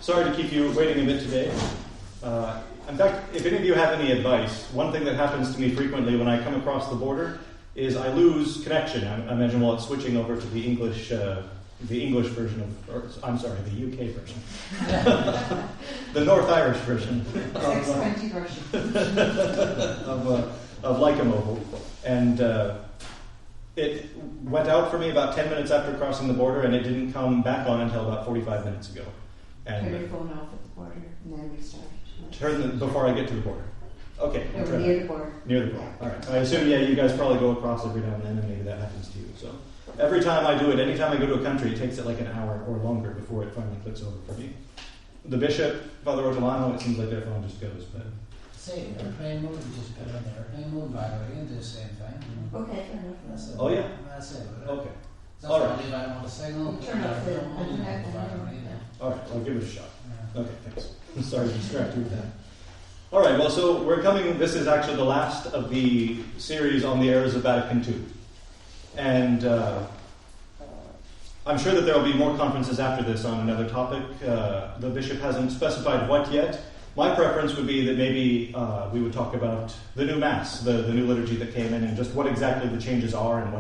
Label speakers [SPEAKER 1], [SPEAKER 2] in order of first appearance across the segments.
[SPEAKER 1] Sorry to keep you waiting a bit today. In fact, if any of you have any advice, one thing that happens to me frequently when I come across the border is I lose connection. I imagine while it's switching over to the English version of, or I'm sorry, the UK version, the North Irish version,
[SPEAKER 2] 620 version
[SPEAKER 1] of Lycomobile, and it went out for me about 10 minutes after crossing the border, and it didn't come back on until about 45 minutes ago. And
[SPEAKER 2] turn your phone off at the border and then restart.
[SPEAKER 1] Before I get to the border. Okay.
[SPEAKER 2] No, near the border.
[SPEAKER 1] Near the border. All right. I assume, you guys probably go across every now and then, and maybe that happens to you. So every time I do it, anytime I go to a country, it takes it like an hour or longer before it finally clicks over for me. The bishop, Father Ortolano, it seems like their phone just goes, but...
[SPEAKER 3] Say, airplane mode, you just put it on the airplane mode, vibrate, and do the same thing.
[SPEAKER 2] Okay, fair enough.
[SPEAKER 3] That's it.
[SPEAKER 1] Oh, yeah?
[SPEAKER 3] That's it.
[SPEAKER 1] Okay.
[SPEAKER 3] That's
[SPEAKER 1] All
[SPEAKER 3] what
[SPEAKER 1] right.
[SPEAKER 3] I do if I want a signal.
[SPEAKER 2] Turn off the internet.
[SPEAKER 1] All right, I'll give it a shot.
[SPEAKER 3] Yeah.
[SPEAKER 1] Okay, thanks. Sorry to distract you with that. All right, well, so this is actually the last of the series on the errors of Vatican II. And I'm sure that there will be more conferences after this on another topic. The bishop hasn't specified what yet. My preference would be that maybe we would talk about the new Mass, the new liturgy that came in, and just what exactly the changes are and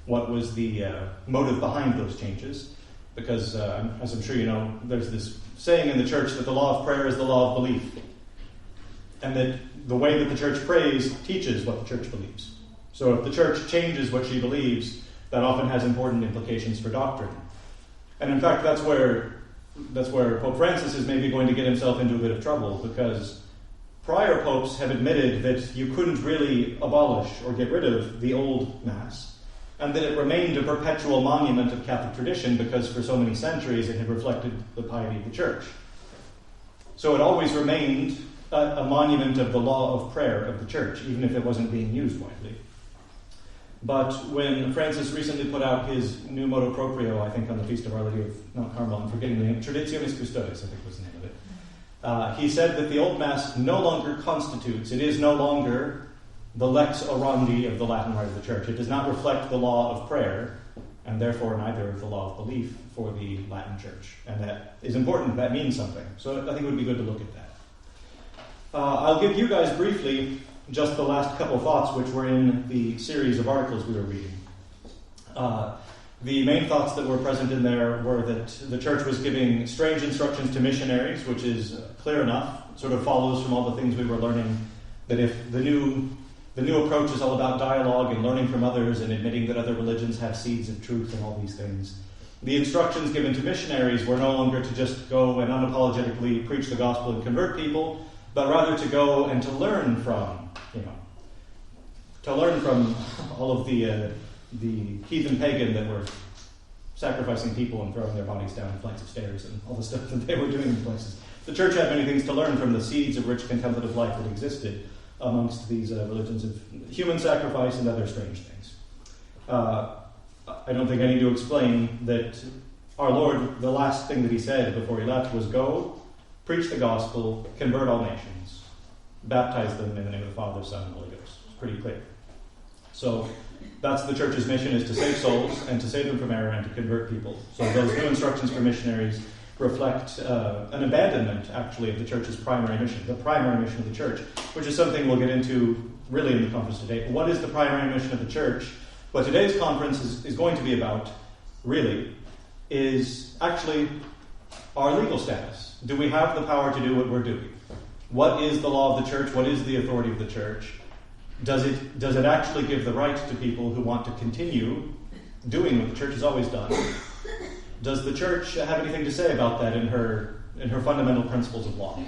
[SPEAKER 1] what was the motive behind those changes. Because, as I'm sure you know, there's this saying in the church that the law of prayer is the law of belief. And that the way that the church prays teaches what the church believes. So if the church changes what she believes, that often has important implications for doctrine. And in fact, that's where Pope Francis is maybe going to get himself into a bit of trouble, because prior popes have admitted that you couldn't really abolish or get rid of the old Mass, and that it remained a perpetual monument of Catholic tradition because for so many centuries it had reflected the piety of the Church. So it always remained a monument of the law of prayer of the Church, even if it wasn't being used widely. But when Francis recently put out his new motu proprio, I think on the Feast of Our Lady of Mount Carmel, I'm forgetting the name, Traditionis Custodes, I think was the name of it. He said that the old Mass no longer constitutes, it is no longer the lex orandi of the Latin rite of the Church. It does not reflect the law of prayer, and therefore neither the law of belief for the Latin Church. And that is important, that means something. So I think it would be good to look at that. I'll give you guys briefly just the last couple thoughts which were in the series of articles we were reading. The main thoughts that were present in there were that the Church was giving strange instructions to missionaries, which is clear enough, sort of follows from all the things we were learning, that if the new approach is all about dialogue and learning from others and admitting that other religions have seeds of truth and all these things, the instructions given to missionaries were no longer to just go and unapologetically preach the gospel and convert people, but rather to go and to learn from all of the heathen pagan that were sacrificing people and throwing their bodies down flights of stairs and all the stuff that they were doing in places. The Church had many things to learn from the seeds of rich contemplative life that existed amongst these religions of human sacrifice and other strange things. I don't think I need to explain that our Lord, the last thing that he said before he left was, go, preach the gospel, convert all nations, baptize them in the name of the Father, Son, and Holy Ghost. It's pretty clear. So that's the Church's mission, is to save souls and to save them from error and to convert people. So those new instructions for missionaries reflect an abandonment, actually, of the Church's primary mission, the primary mission of the Church, which is something we'll get into really in the conference today. What is the primary mission of the Church? What today's conference is going to be about, really, is actually our legal status. Do we have the power to do what we're doing? What is the law of the Church? What is the authority of the Church? Does it actually give the right to people who want to continue doing what the Church has always done? Does the Church have anything to say about that in her fundamental principles of law?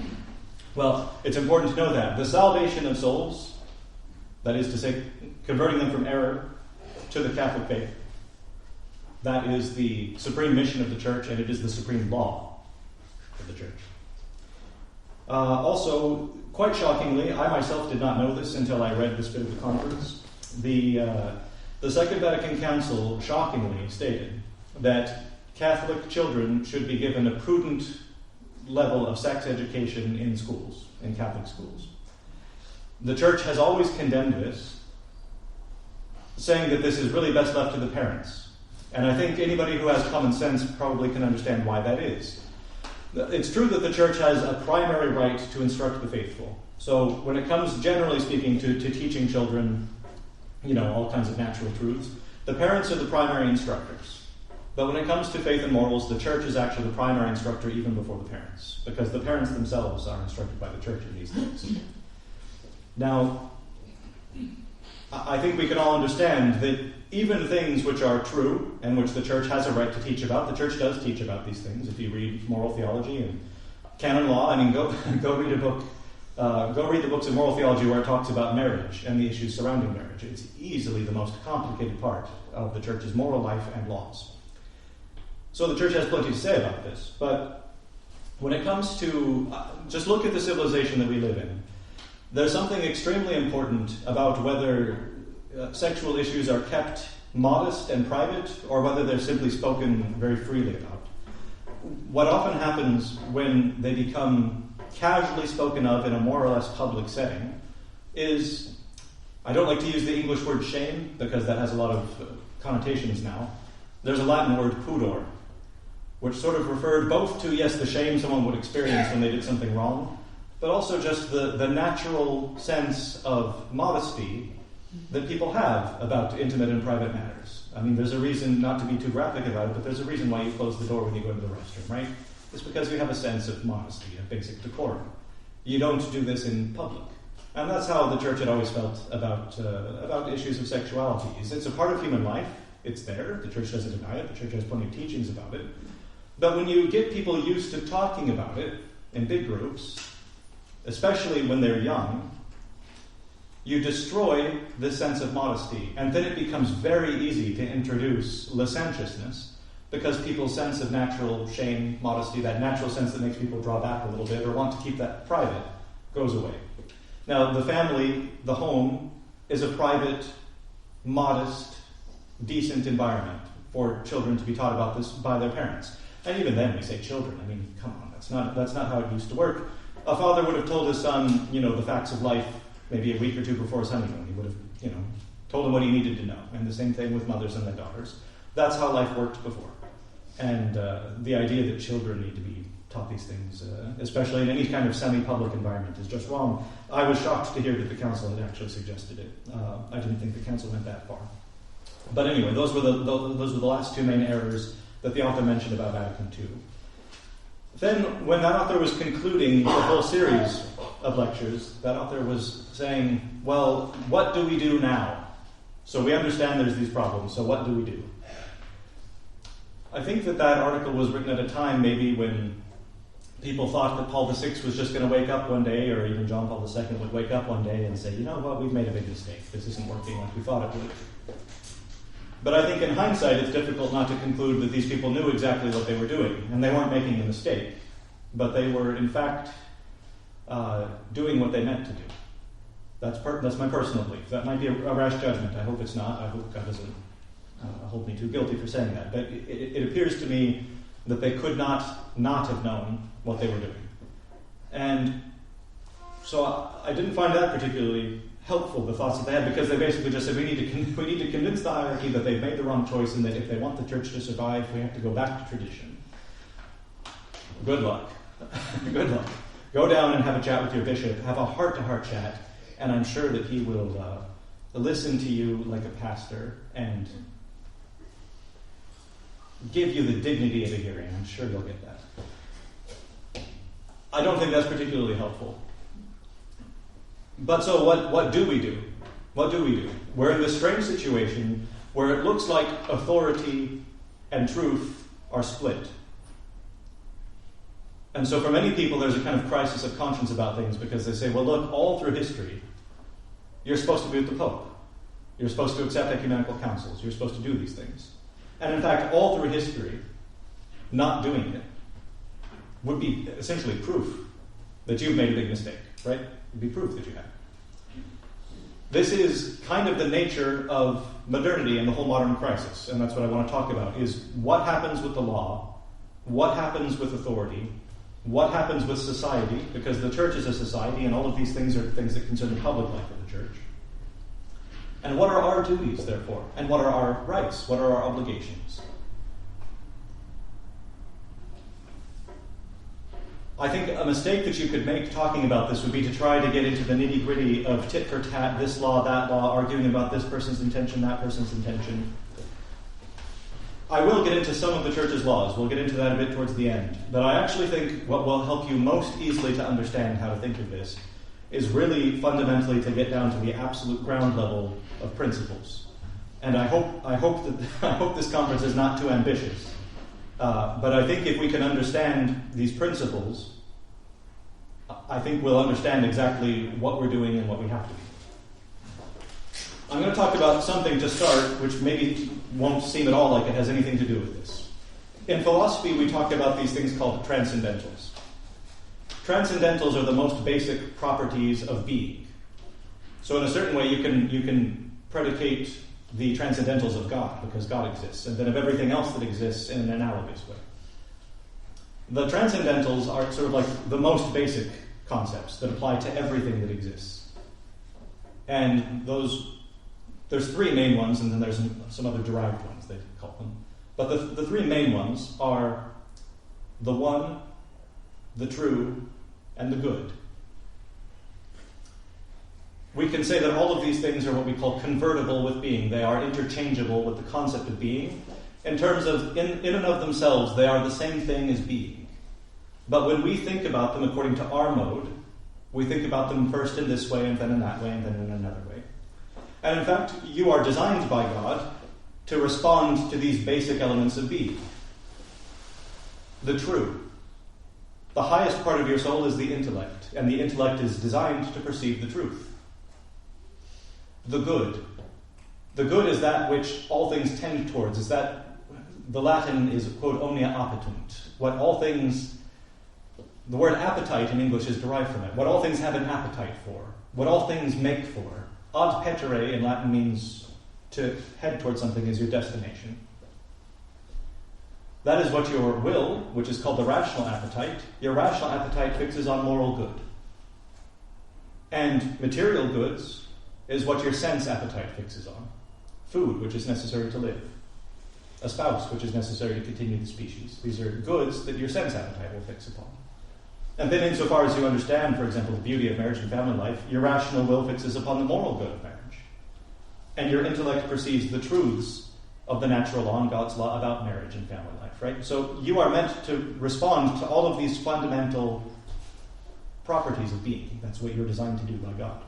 [SPEAKER 1] Well, it's important to know that. The salvation of souls, that is to say, converting them from error to the Catholic faith, that is the supreme mission of the Church, and it is the supreme law of the Church. Also, quite shockingly, I myself did not know this until I read this bit of the conference. The Second Vatican Council shockingly stated that Catholic children should be given a prudent level of sex education in schools, in Catholic schools. The Church has always condemned this, saying that this is really best left to the parents. And I think anybody who has common sense probably can understand why that is. It's true that the church has a primary right to instruct the faithful. So when it comes, generally speaking, to teaching children, all kinds of natural truths, the parents are the primary instructors. But when it comes to faith and morals, the church is actually the primary instructor even before the parents, because the parents themselves are instructed by the church in these things. Now, I think we can all understand that even things which are true and which the church has a right to teach about, the church does teach about these things. If you read moral theology and canon law, go read a book. Go read the books of moral theology where it talks about marriage and the issues surrounding marriage. It's easily the most complicated part of the church's moral life and laws. So the church has plenty to say about this. But when it comes to, just look at the civilization that we live in. There's something extremely important about whether sexual issues are kept modest and private or whether they're simply spoken very freely about. What often happens when they become casually spoken of in a more or less public setting is, I don't like to use the English word shame because that has a lot of connotations now. There's a Latin word pudor, which sort of referred both to, yes, the shame someone would experience when they did something wrong, but also just the natural sense of modesty that people have about intimate and private matters. I mean, there's a reason, not to be too graphic about it, but there's a reason why you close the door when you go into the restroom, right? It's because you have a sense of modesty, a basic decorum. You don't do this in public. And that's how the church had always felt about issues of sexuality. It's a part of human life. It's there. The church doesn't deny it. The church has plenty of teachings about it. But when you get people used to talking about it in big groups, especially when they're young, you destroy this sense of modesty. And then it becomes very easy to introduce licentiousness because people's sense of natural shame, modesty, that natural sense that makes people draw back a little bit or want to keep that private, goes away. Now, the family, the home, is a private, modest, decent environment for children to be taught about this by their parents. And even then, we say children. I mean, come on, that's not how it used to work. A father would have told his son, the facts of life maybe a week or two before his honeymoon. He would have, told him what he needed to know. And the same thing with mothers and their daughters. That's how life worked before. And the idea that children need to be taught these things, especially in any kind of semi-public environment, is just wrong. I was shocked to hear that the council had actually suggested it. I didn't think the council went that far. But anyway, those were the last two main errors that the author mentioned about Vatican II. Then, when that author was concluding the whole series of lectures, that author was saying, well, what do we do now? So we understand there's these problems, so what do we do? I think that article was written at a time maybe when people thought that Paul VI was just going to wake up one day, or even John Paul II would wake up one day and say, you know what, we've made a big mistake. This isn't working like we thought it would. But I think in hindsight, it's difficult not to conclude that these people knew exactly what they were doing, and they weren't making a mistake, but they were, in fact, doing what they meant to do. That's my personal belief. That might be a rash judgment. I hope it's not. I hope God doesn't hold me too guilty for saying that. But it appears to me that they could not have known what they were doing. And so I didn't find that particularly helpful, the thoughts that they had, because they basically just said we need to convince the hierarchy that they've made the wrong choice and that if they want the church to survive, we have to go back to tradition. Good luck. Good luck. Go down and have a chat with your bishop, have a heart-to-heart chat, and I'm sure that he will listen to you like a pastor and give you the dignity of a hearing. I'm sure you'll get that. I don't think that's particularly helpful. But so what do we do? What do we do? We're in this strange situation where it looks like authority and truth are split. And so for many people, there's a kind of crisis of conscience about things because they say, well, look, all through history, you're supposed to be with the Pope. You're supposed to accept ecumenical councils. You're supposed to do these things. And in fact, all through history, not doing it would be essentially proof that you've made a big mistake, right? It would be proof that you have. This is kind of the nature of modernity and the whole modern crisis, and that's what I want to talk about, is what happens with the law, what happens with authority, what happens with society, because the church is a society, and all of these things are things that concern the public life of the church. And what are our duties, therefore? And what are our rights? What are our obligations? I think a mistake that you could make talking about this would be to try to get into the nitty-gritty of tit for tat, this law, that law, arguing about this person's intention, that person's intention. I will get into some of the church's laws. We'll get into that a bit towards the end. But I actually think what will help you most easily to understand how to think of this is really fundamentally to get down to the absolute ground level of principles. And I hope this conference is not too ambitious. But I think if we can understand these principles, I think we'll understand exactly what we're doing and what we have to do. I'm going to talk about something to start, which maybe won't seem at all like it has anything to do with this. In philosophy, we talk about these things called transcendentals. Transcendentals are the most basic properties of being. So in a certain way, you can predicate the transcendentals of God, because God exists, and then of everything else that exists in an analogous way. The transcendentals are sort of like the most basic concepts that apply to everything that exists. And there's three main ones, and then there's some other derived ones, they call them. But the three main ones are the one, the true, and the good. We can say that all of these things are what we call convertible with being. They are interchangeable with the concept of being. In terms of, in and of themselves, they are the same thing as being. But when we think about them according to our mode, we think about them first in this way, and then in that way, and then in another way. And in fact, you are designed by God to respond to these basic elements of being. The true. The highest part of your soul is the intellect, and the intellect is designed to perceive the truth. The good. The good is that which all things tend towards. Is that the Latin is, quote, omnia appetunt. What all things, the word appetite in English is derived from it. What all things have an appetite for. What all things make for. Ad petere in Latin means to head towards something as your destination. That is what your will, which is called the rational appetite, your rational appetite fixes on moral good. And material goods is what your sense appetite fixes on. Food, which is necessary to live. A spouse, which is necessary to continue the species. These are goods that your sense appetite will fix upon. And then insofar as you understand, for example, the beauty of marriage and family life, your rational will fixes upon the moral good of marriage. And your intellect perceives the truths of the natural law and God's law about marriage and family life, right? So you are meant to respond to all of these fundamental properties of being. That's what you're designed to do by God.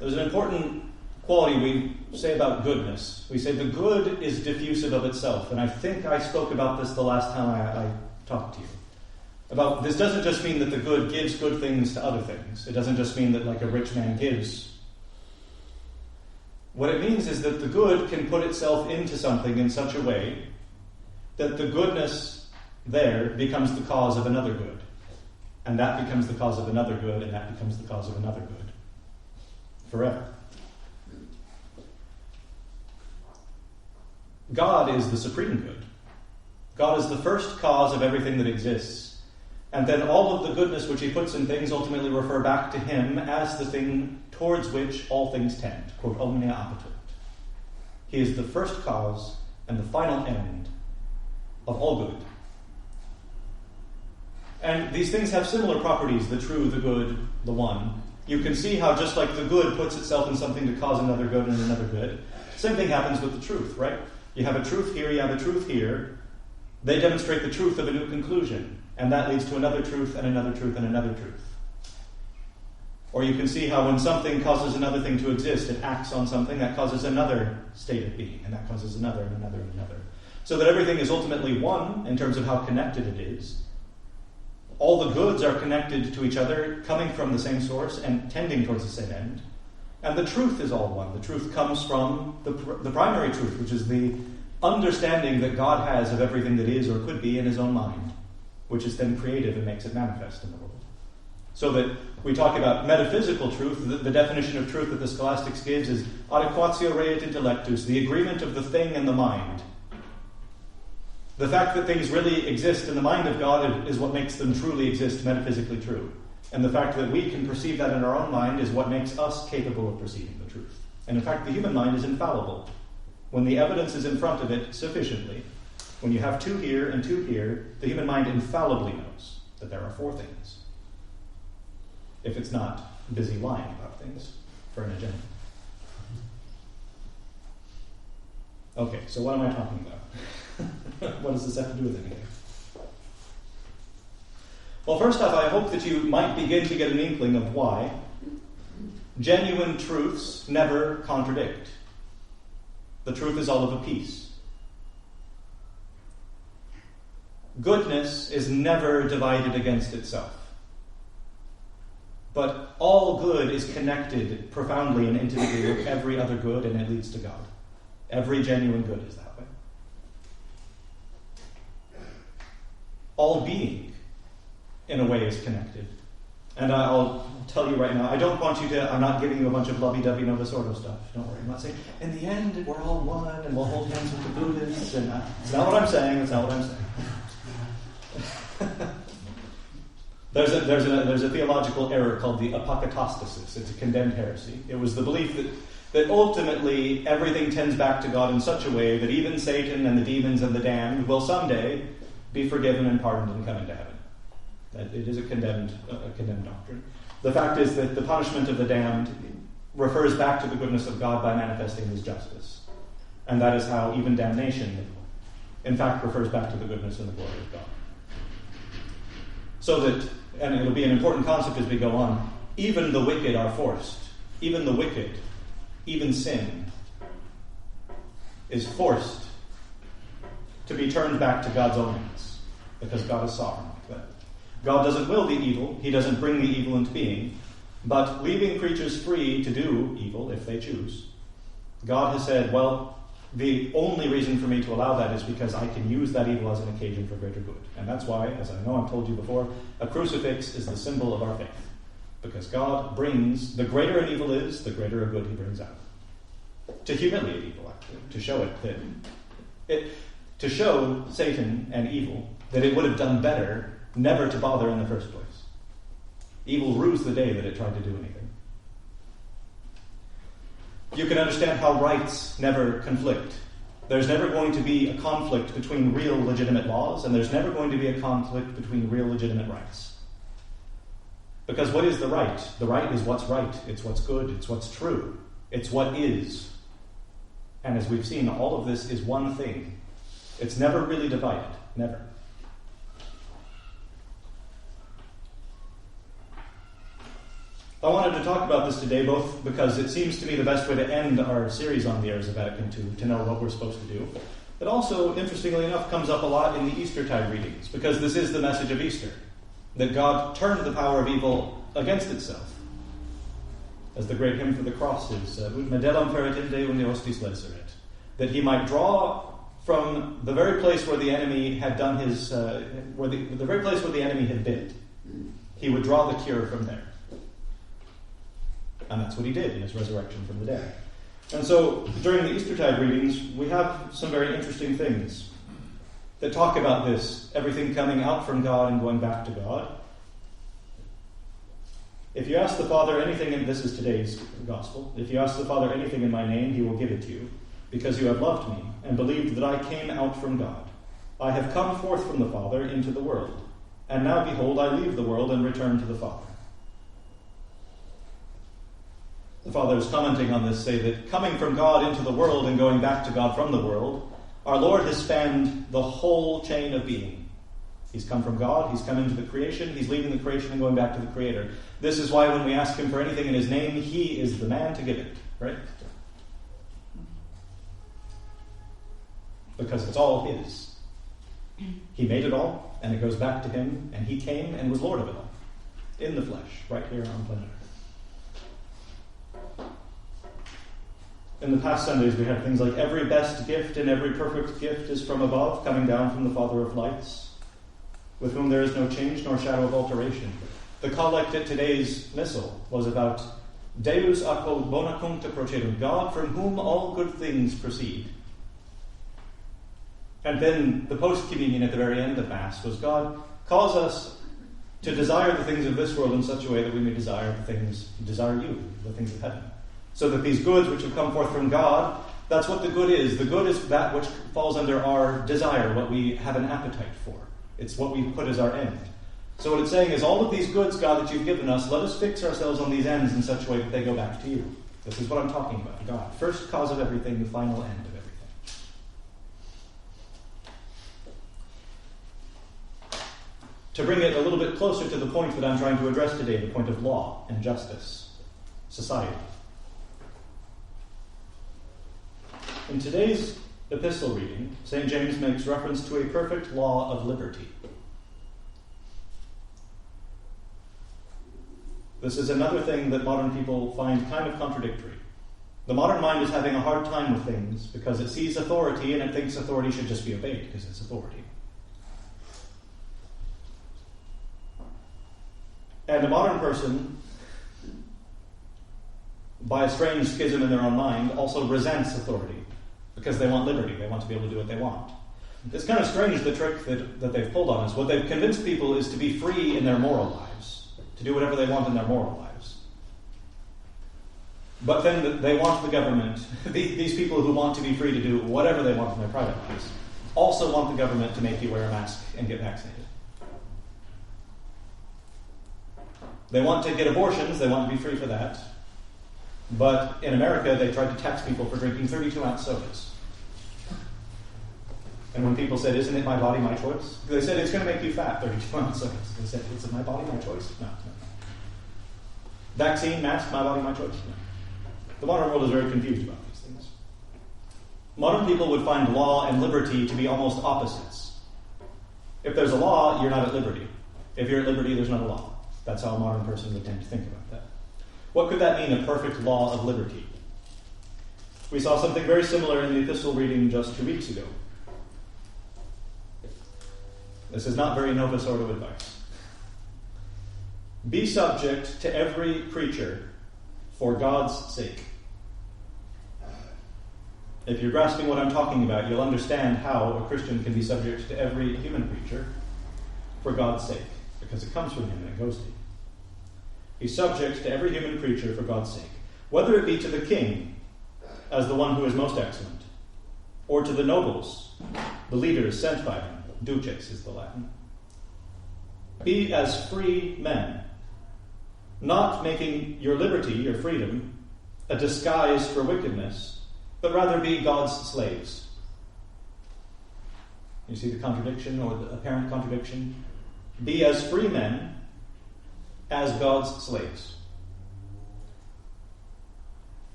[SPEAKER 1] There's an important quality we say about goodness. We say the good is diffusive of itself. And I think I spoke about this the last time I talked to you. About this doesn't just mean that the good gives good things to other things. It doesn't just mean that like a rich man gives. What it means is that the good can put itself into something in such a way that the goodness there becomes the cause of another good. And that becomes the cause of another good, and that becomes the cause of another good. Forever. God is the supreme good. God is the first cause of everything that exists. And then all of the goodness which he puts in things ultimately refer back to him as the thing towards which all things tend. Quote, omnia appetunt. He is the first cause and the final end of all good. And these things have similar properties, the true, the good, the one. You can see how just like the good puts itself in something to cause another good and another good, same thing happens with the truth, right? You have a truth here, you have a truth here. They demonstrate the truth of a new conclusion, and that leads to another truth and another truth and another truth. Or you can see how when something causes another thing to exist, it acts on something that causes another state of being, and that causes another and another and another. So that everything is ultimately one in terms of how connected it is. All the goods are connected to each other, coming from the same source and tending towards the same end. And the truth is all one. The truth comes from the primary truth, which is the understanding that God has of everything that is or could be in his own mind, which is then creative and makes it manifest in the world. So that we talk about metaphysical truth, the definition of truth that the scholastics gives is adequatio rei et intellectus, the agreement of the thing and the mind. The fact that things really exist in the mind of God is what makes them truly exist, metaphysically true. And the fact that we can perceive that in our own mind is what makes us capable of perceiving the truth. And in fact, the human mind is infallible. When the evidence is in front of it sufficiently, When you have 2 here and 2 here, the human mind infallibly knows that there are 4 things. If it's not busy lying about things for an agenda. Okay, so what am I talking about? What does this have to do with anything? Well, first off, I hope that you might begin to get an inkling of why genuine truths never contradict. The truth is all of a piece. Goodness is never divided against itself. But all good is connected profoundly and intimately with every other good, and it leads to God. Every genuine good is that way. All being, in a way, is connected. And I'll tell you right now, I'm not giving you a bunch of lovey-dovey Novus Ordo stuff. Don't worry. I'm not saying, in the end, we're all one, and we'll hold hands with the Buddhists. And it's not what I'm saying. It's not what I'm saying. There's a theological error called the apokatastasis. It's a condemned heresy. It was the belief that ultimately everything tends back to God in such a way that even Satan and the demons and the damned will someday be forgiven and pardoned and come into heaven. It is a condemned doctrine. The fact is that the punishment of the damned refers back to the goodness of God by manifesting His justice. And that is how even damnation, in fact, refers back to the goodness and the glory of God. So that, and it'll be an important concept as we go on, even the wicked are forced. Even the wicked, even sin, is forced to be turned back to God's own hands, because God is sovereign like that. God doesn't will the evil, He doesn't bring the evil into being, but leaving creatures free to do evil if they choose, God has said, well, the only reason for me to allow that is because I can use that evil as an occasion for greater good. And that's why, as I know I've told you before, a crucifix is the symbol of our faith. Because God brings, the greater an evil is, the greater a good He brings out. To humiliate evil, actually. To show to show Satan and evil that it would have done better never to bother in the first place. Evil rues the day that it tried to do anything. You can understand how rights never conflict. There's never going to be a conflict between real legitimate laws, and there's never going to be a conflict between real legitimate rights. Because what is the right? The right is what's right. It's what's good. It's what's true. It's what is. And as we've seen, all of this is one thing. It's never really divided. Never. I wanted to talk about this today, both because it seems to me the best way to end our series on the errors of Vatican II, to know what we're supposed to do. But also, interestingly enough, comes up a lot in the Eastertide readings, because this is the message of Easter, that God turned the power of evil against itself. As the great hymn for the cross is, Ut medellam feritinde unde hostis leceret, that He might draw from the very place where the enemy had done his, the very place where the enemy had been. He would draw the cure from there. And that's what He did in His resurrection from the dead. And so, during the Eastertide readings, we have some very interesting things that talk about this, everything coming out from God and going back to God. If you ask the Father anything, and this is today's gospel, if you ask the Father anything in my name, He will give it to you, because you have loved me and believed that I came out from God. I have come forth from the Father into the world, and now behold, I leave the world and return to the Father. The Fathers commenting on this say that coming from God into the world and going back to God from the world, our Lord has spanned the whole chain of being. He's come from God, He's come into the creation, He's leaving the creation and going back to the Creator. This is why when we ask Him for anything in His name, He is the man to give it, right? Because it's all His. He made it all, and it goes back to Him, and He came and was Lord of it all, in the flesh, right here on planet Earth. In the past Sundays, we had things like every best gift and every perfect gift is from above, coming down from the Father of lights, with whom there is no change nor shadow of alteration. The collect at today's missal was about Deus a quod bona cuncta procedum, God from whom all good things proceed. And then the post-communion at the very end of Mass was God calls us to desire the things of this world in such a way that we may desire you, the things of heaven. So that these goods which have come forth from God That's what the good is. The good is that which falls under our desire, what we have an appetite for. It's what we put as our end. So what it's saying is, all of these goods, God, that you've given us, let us fix ourselves on these ends in such a way that they go back to you. This is what I'm talking about. God, first cause of everything, the final end of everything. To bring it a little bit closer to the point that I'm trying to address today, the point of law and justice, society. In today's epistle reading, St. James makes reference to a perfect law of liberty. This is another thing that modern people find kind of contradictory. The modern mind is having a hard time with things because it sees authority and it thinks authority should just be obeyed because it's authority. And a modern person, by a strange schism in their own mind, also resents authority because they want liberty. They want to be able to do what they want. It's kind of strange, the trick that they've pulled on us. What they've convinced people is to be free in their moral lives, to do whatever they want in their moral lives. But then they want the government, these people who want to be free to do whatever they want in their private lives, also want the government to make you wear a mask and get vaccinated. They want to get abortions, they want to be free for that. But in America, they tried to tax people for drinking 32-ounce sodas. And when people said, isn't it my body, my choice? They said, it's going to make you fat, 32-ounce sodas. They said, is it my body, my choice? No. Vaccine, mask, my body, my choice? No. The modern world is very confused about these things. Modern people would find law and liberty to be almost opposites. If there's a law, you're not at liberty. If you're at liberty, there's not a law. That's how a modern person would tend to think about that. What could that mean, a perfect law of liberty? We saw something very similar in the epistle reading just 2 weeks ago. This is not very Novus Ordo advice. Be subject to every creature for God's sake. If you're grasping what I'm talking about, you'll understand how a Christian can be subject to every human creature for God's sake, because it comes from him and it goes to you. Be subject to every human creature for God's sake, whether it be to the king, as the one who is most excellent, or to the nobles, the leaders sent by him. Duces is the Latin. Be as free men, not making your liberty, your freedom, a disguise for wickedness, but rather be God's slaves. You see the contradiction, or the apparent contradiction? Be as free men as God's slaves.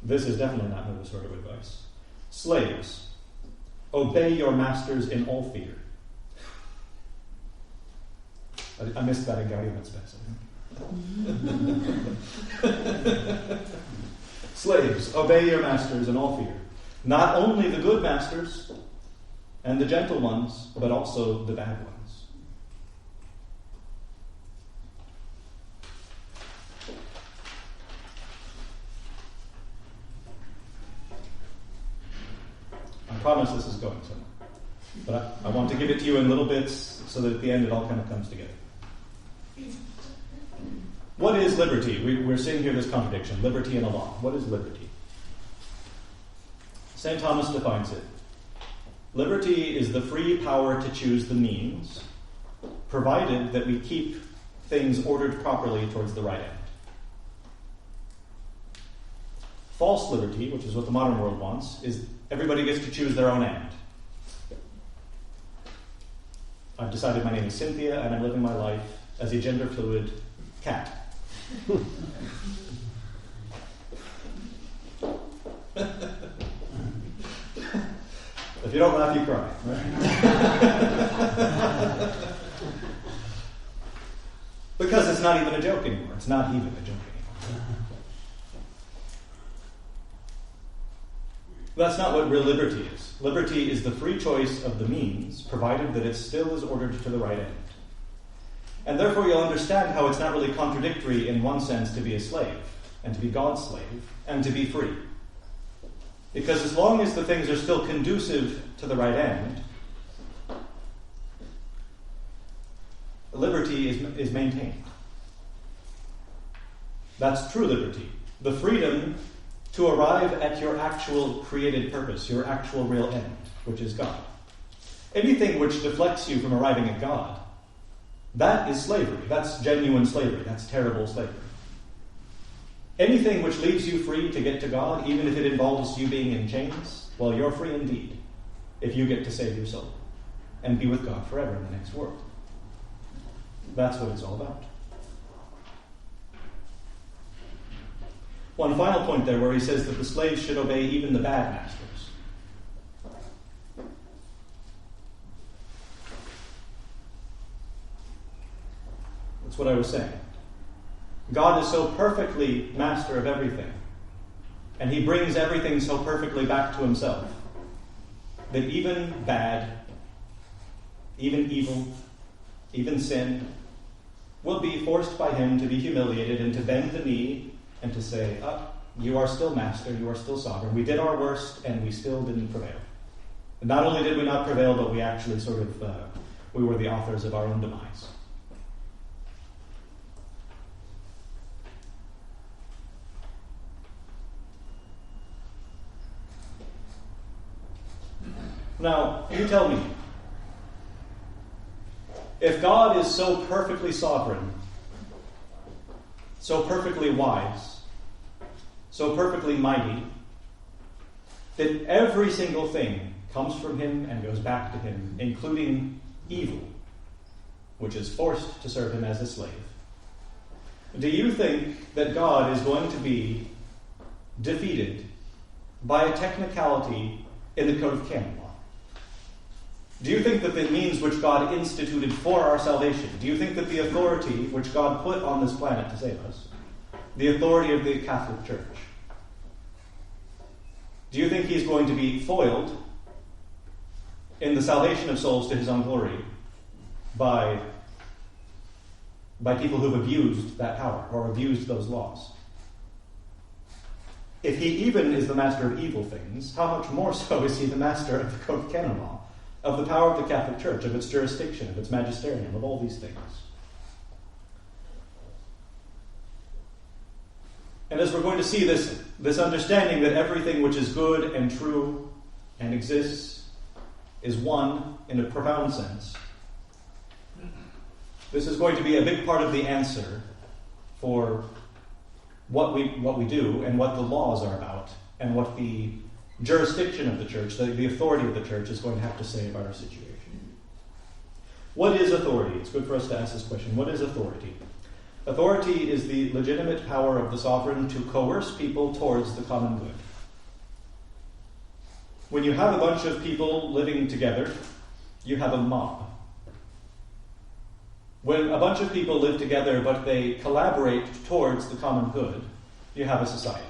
[SPEAKER 1] This is definitely not Novus Ordo advice. Slaves, obey your masters in all fear. I missed that in Gaudium et Spes. Slaves, obey your masters in all fear. Not only the good masters and the gentle ones, but also the bad ones. I promise this is going somewhere. But I want to give it to you in little bits so that at the end it all kind of comes together. What is liberty? We're seeing here this contradiction, liberty and a law. What is liberty? St. Thomas defines it. Liberty is the free power to choose the means, provided that we keep things ordered properly towards the right end. False liberty, which is what the modern world wants, is everybody gets to choose their own end. I've decided my name is Cynthia, and I'm living my life as a gender-fluid cat. If you don't laugh, you cry. Right? Because it's not even a joke anymore. It's not even a joke anymore. That's not what real liberty is. Liberty is the free choice of the means, provided that it still is ordered to the right end. And therefore you'll understand how it's not really contradictory in one sense to be a slave, and to be God's slave, and to be free. Because as long as the things are still conducive to the right end, liberty is maintained. That's true liberty. The freedom to arrive at your actual created purpose, your actual real end, which is God. Anything which deflects you from arriving at God, that is slavery. That's genuine slavery. That's terrible slavery. Anything which leaves you free to get to God, even if it involves you being in chains, well, you're free indeed if you get to save your soul and be with God forever in the next world. That's what it's all about. One final point there where he says that the slaves should obey even the bad masters. That's what I was saying. God is so perfectly master of everything, and he brings everything so perfectly back to himself, that even bad, even evil, even sin will be forced by him to be humiliated and to bend the knee and to say, you are still master, you are still sovereign. We did our worst and we still didn't prevail. And not only did we not prevail, but we actually we were the authors of our own demise. Now, you tell me, if God is so perfectly sovereign, so perfectly wise, so perfectly mighty, that every single thing comes from him and goes back to him, including evil, which is forced to serve him as a slave, do you think that God is going to be defeated by a technicality in the Code of Canon Law? Do you think that the means which God instituted for our salvation, do you think that the authority which God put on this planet to save us, the authority of the Catholic Church, do you think he's going to be foiled in the salvation of souls to his own glory by people who've abused that power or abused those laws? If he even is the master of evil things, how much more so is he the master of the Code of Canon Law, of the power of the Catholic Church, of its jurisdiction, of its magisterium, of all these things? And as we're going to see, this understanding that everything which is good and true and exists is one in a profound sense, this is going to be a big part of the answer for what we do and what the laws are about and what the jurisdiction of the church, the authority of the church, is going to have to say about our situation. What is authority? It's good for us to ask this question. What is authority? Authority is the legitimate power of the sovereign to coerce people towards the common good. When you have a bunch of people living together, you have a mob. When a bunch of people live together but they collaborate towards the common good, you have a society.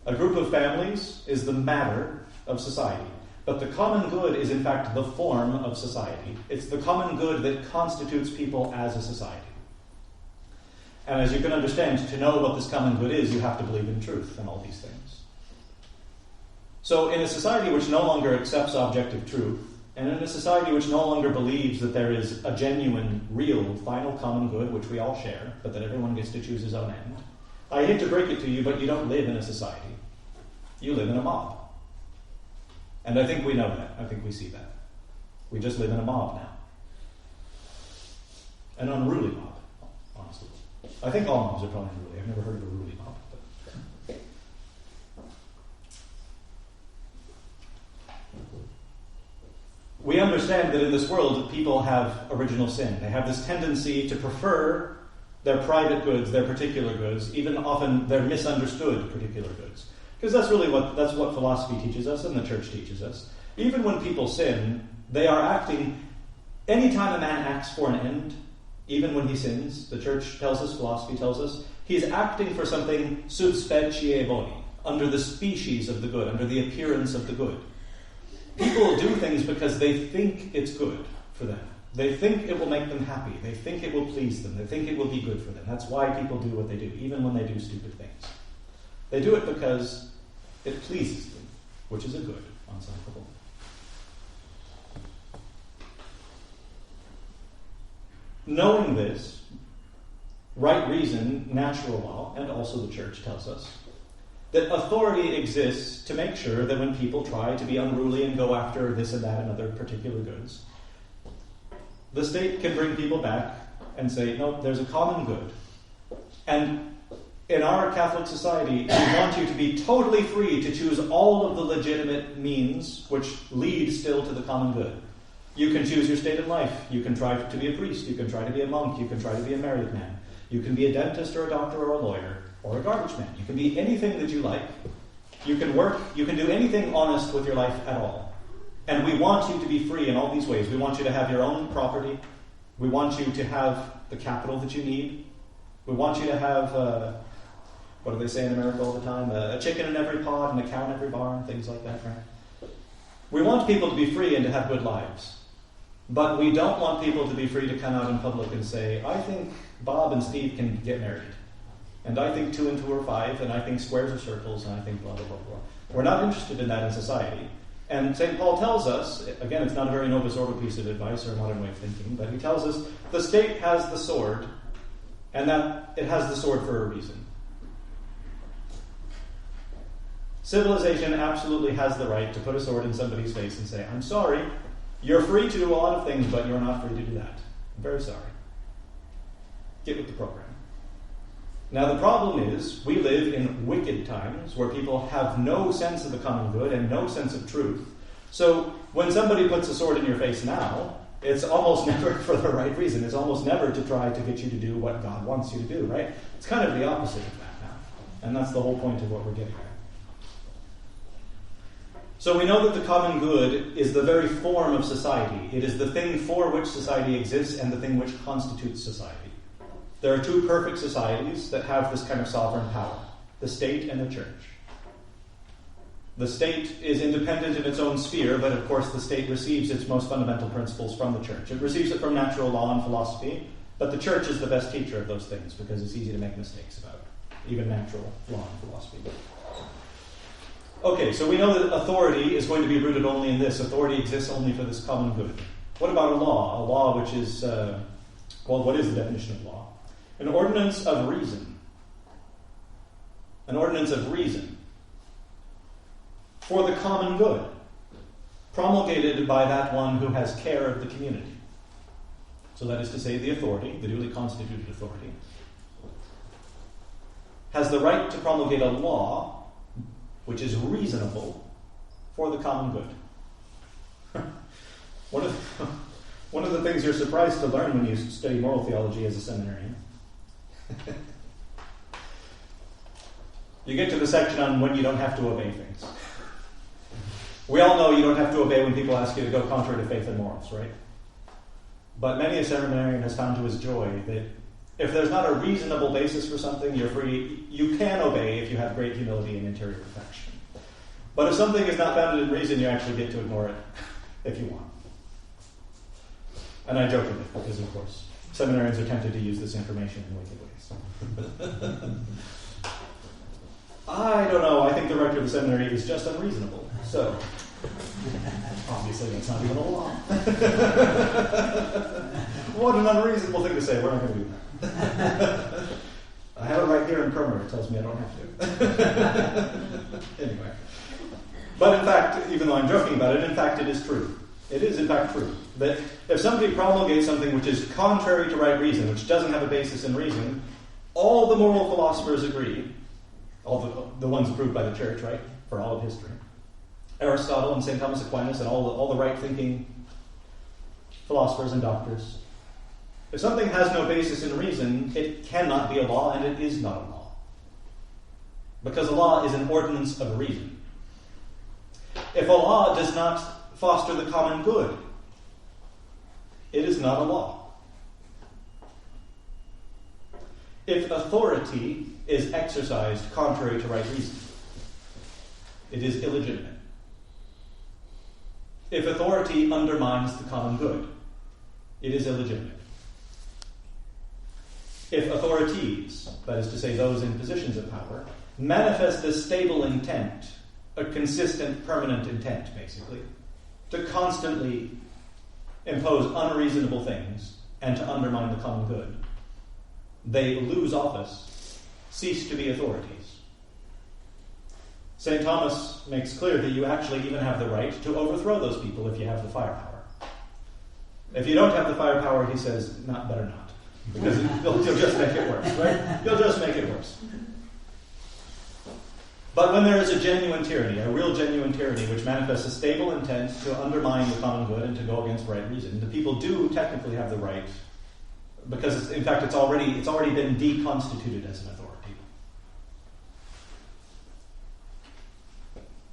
[SPEAKER 1] A group of families is the matter of society, but the common good is in fact the form of society. It's the common good that constitutes people as a society. And as you can understand, to know what this common good is, you have to believe in truth and all these things. So in a society which no longer accepts objective truth, and in a society which no longer believes that there is a genuine, real, final common good which we all share, but that everyone gets to choose his own end, I hate to break it to you, but you don't live in a society. You live in a mob. And I think we know that. I think we see that. We just live in a mob now. An unruly mob, honestly. I think all mobs are probably unruly. I've never heard of a ruly mob. But we understand that in this world, people have original sin. They have this tendency to prefer their private goods, their particular goods, even often their misunderstood particular goods. Because that's what philosophy teaches us and the church teaches us. Even when people sin, they are acting, anytime a man acts for an end, even when he sins, the church tells us, philosophy tells us, he's acting for something sub specie boni, under the species of the good, under the appearance of the good. People do things because they think it's good for them. They think it will make them happy. They think it will please them. They think it will be good for them. That's why people do what they do, even when they do stupid things. They do it because it pleases them, which is a good on some level. Knowing this, right reason, natural law, and also the church tells us that authority exists to make sure that when people try to be unruly and go after this and that and other particular goods, the state can bring people back and say, no, there's a common good. And in our Catholic society, we want you to be totally free to choose all of the legitimate means which lead still to the common good. You can choose your state in life. You can try to be a priest. You can try to be a monk. You can try to be a married man. You can be a dentist or a doctor or a lawyer or a garbage man. You can be anything that you like. You can work. You can do anything honest with your life at all. And we want you to be free in all these ways. We want you to have your own property. We want you to have the capital that you need. We want you to have, what do they say in America all the time? A chicken in every pod and a cow in every barn, things like that, right? We want people to be free and to have good lives. But we don't want people to be free to come out in public and say, I think Bob and Steve can get married. And I think 2 and 2 are 5, and I think squares are circles, and I think blah, blah, blah, blah. We're not interested in that in society. And St. Paul tells us, again, it's not a very Novus Ordo piece of advice or a modern way of thinking, but he tells us the state has the sword, and that it has the sword for a reason. Civilization absolutely has the right to put a sword in somebody's face and say, I'm sorry, you're free to do a lot of things, but you're not free to do that. I'm very sorry. Get with the program. Now the problem is, we live in wicked times where people have no sense of the common good and no sense of truth. So when somebody puts a sword in your face now, it's almost never for the right reason. It's almost never to try to get you to do what God wants you to do, right? It's kind of the opposite of that now. And that's the whole point of what we're getting at. So we know that the common good is the very form of society. It is the thing for which society exists and the thing which constitutes society. There are 2 perfect societies that have this kind of sovereign power, the state and the church. The state is independent in its own sphere, but of course the state receives its most fundamental principles from the church. It receives it from natural law and philosophy, but the church is the best teacher of those things because it's easy to make mistakes about, even natural law and philosophy. Okay, so we know that authority is going to be rooted only in this. Authority exists only for this common good. What about a law? A law which is, what is the definition of law? An ordinance of reason. An ordinance of reason. For the common good. Promulgated by that one who has care of the community. So that is to say, the authority, the duly constituted authority, has the right to promulgate a law which is reasonable for the common good. One of the things you're surprised to learn when you study moral theology as a seminarian, you get to the section on when you don't have to obey things. We all know you don't have to obey when people ask you to go contrary to faith and morals, right? But many a seminarian has found to his joy that if there's not a reasonable basis for something, you're free. You can obey if you have great humility and interior perfection. But if something is not founded in reason, you actually get to ignore it if you want. And I joke with it because, of course, seminarians are tempted to use this information in wicked ways. I don't know. I think the rector of the seminary is just unreasonable. So, obviously, that's not even a law. What an unreasonable thing to say. We're not going to do that. I have it right here in Permer. It tells me I don't have to. Anyway. But in fact, even though I'm joking about it, in fact, it is true. It is, in fact, true. That if somebody promulgates something which is contrary to right reason, which doesn't have a basis in reason, all the moral philosophers agree, all the ones approved by the church, right, for all of history, Aristotle and St. Thomas Aquinas and all the right-thinking philosophers and doctors, if something has no basis in reason, it cannot be a law, and it is not a law. Because a law is an ordinance of reason. If a law does not foster the common good, it is not a law. If authority is exercised contrary to right reason, it is illegitimate. If authority undermines the common good, it is illegitimate. If authorities, that is to say those in positions of power, manifest a stable intent, a consistent, permanent intent, basically, to constantly impose unreasonable things and to undermine the common good, they lose office, cease to be authorities. St. Thomas makes clear that you actually even have the right to overthrow those people if you have the firepower. If you don't have the firepower, he says, better not. Because you'll just make it worse, right? You'll just make it worse. But when there is a genuine tyranny, a real genuine tyranny, which manifests a stable intent to undermine the common good and to go against right reason, the people do technically have the right, because in fact it's already been deconstituted as an authority.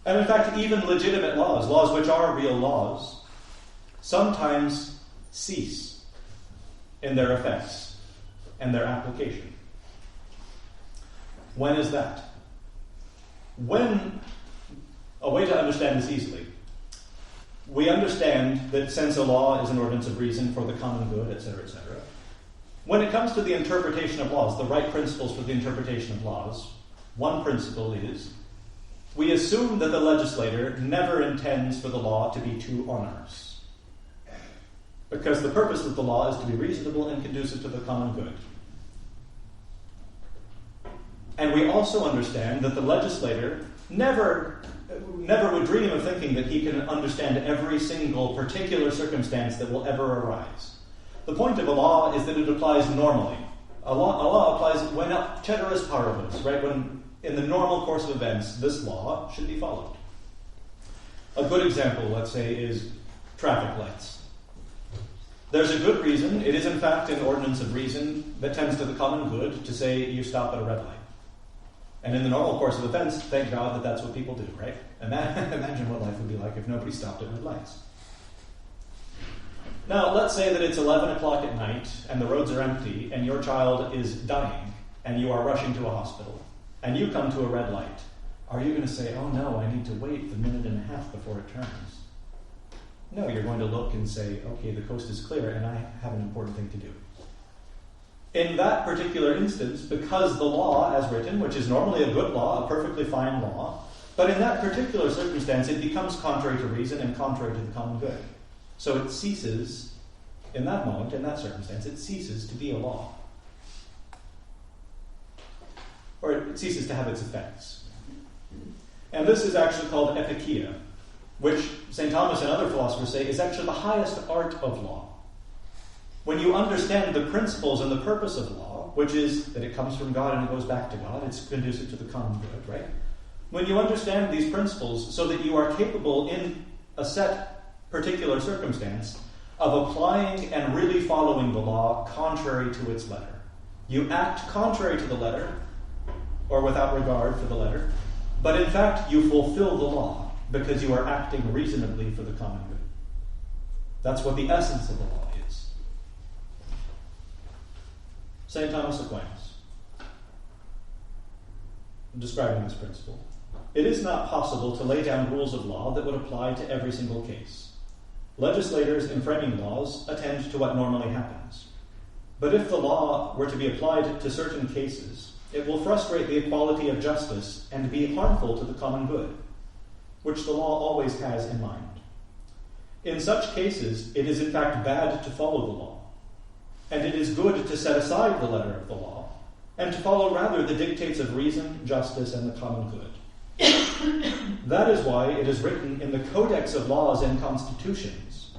[SPEAKER 1] And in fact, even legitimate laws which are real laws, sometimes cease in their effects and their application. When is that? When, a way to understand this easily, we understand that since a law is an ordinance of reason for the common good, etc., etc., when it comes to the interpretation of laws, the right principles for the interpretation of laws, one principle is, we assume that the legislator never intends for the law to be too onerous, because the purpose of the law is to be reasonable and conducive to the common good. And we also understand that the legislator never would dream of thinking that he can understand every single particular circumstance that will ever arise. The point of a law is that it applies normally. A law applies when ceteris paribus, right? When in the normal course of events, this law should be followed. A good example, let's say, is traffic lights. There's a good reason, it is in fact an ordinance of reason that tends to the common good to say you stop at a red light. And in the normal course of events, thank God that that's what people do, right? Imagine what life would be like if nobody stopped at red lights. Now, let's say that it's 11 o'clock at night and the roads are empty and your child is dying and you are rushing to a hospital and you come to a red light. Are you going to say, oh no, I need to wait the minute and a half before it turns? No, you're going to look and say, okay, the coast is clear and I have an important thing to do. In that particular instance, because the law as written, which is normally a good law, a perfectly fine law, but in that particular circumstance it becomes contrary to reason and contrary to the common good. So it ceases, in that moment, in that circumstance, it ceases to be a law. Or it ceases to have its effects. And this is actually called epikeia, which St. Thomas and other philosophers say is actually the highest art of law. When you understand the principles and the purpose of law, which is that it comes from God and it goes back to God, it's conducive to the common good, right? When you understand these principles so that you are capable in a set particular circumstance of applying and really following the law contrary to its letter. You act contrary to the letter, or without regard for the letter, but in fact you fulfill the law because you are acting reasonably for the common good. That's what the essence of the law is. St. Thomas Aquinas, describing this principle, it is not possible to lay down rules of law that would apply to every single case. Legislators in framing laws attend to what normally happens. But if the law were to be applied to certain cases, it will frustrate the equality of justice and be harmful to the common good, which the law always has in mind. In such cases, it is in fact bad to follow the law, and it is good to set aside the letter of the law, and to follow rather the dictates of reason, justice, and the common good. That is why it is written in the Codex of Laws and Constitutions.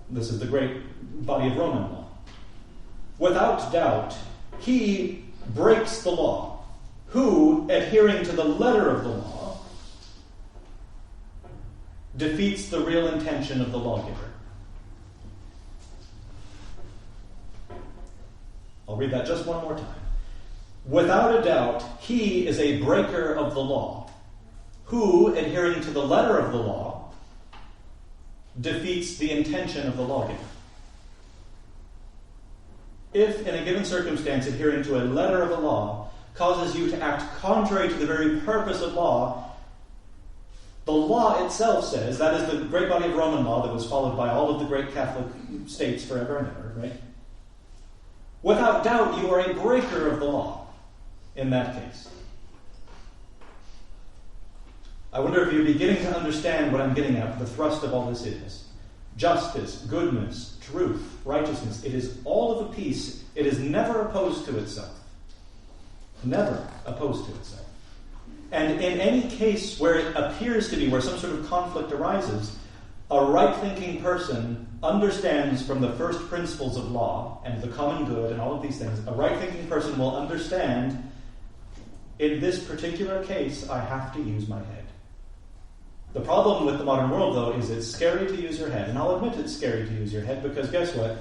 [SPEAKER 1] This is the great body of Roman law. Without doubt, he breaks the law, who, adhering to the letter of the law, defeats the real intention of the lawgiver. I'll read that just one more time. Without a doubt, he is a breaker of the law, who, adhering to the letter of the law, defeats the intention of the lawgiver. If, in a given circumstance, adhering to a letter of the law causes you to act contrary to the very purpose of law, the law itself says, that is the great body of Roman law that was followed by all of the great Catholic states forever and ever, right? Without doubt, you are a breaker of the law in that case. I wonder if you're beginning to understand what I'm getting at, the thrust of all this is. Justice, goodness, truth, righteousness, it is all of a piece. It is never opposed to itself. Never opposed to itself. And in any case where it appears to be, where some sort of conflict arises, a right-thinking person understands from the first principles of law and the common good and all of these things, a right-thinking person will understand, in this particular case, I have to use my head. The problem with the modern world, though, is it's scary to use your head. And I'll admit it's scary to use your head because guess what?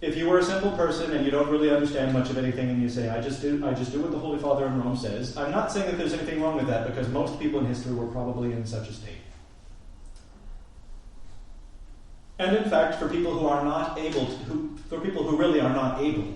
[SPEAKER 1] If you were a simple person and you don't really understand much of anything and you say, I just do what the Holy Father in Rome says, I'm not saying that there's anything wrong with that because most people in history were probably in such a state. And in fact, for people who are not able to, for people who really are not able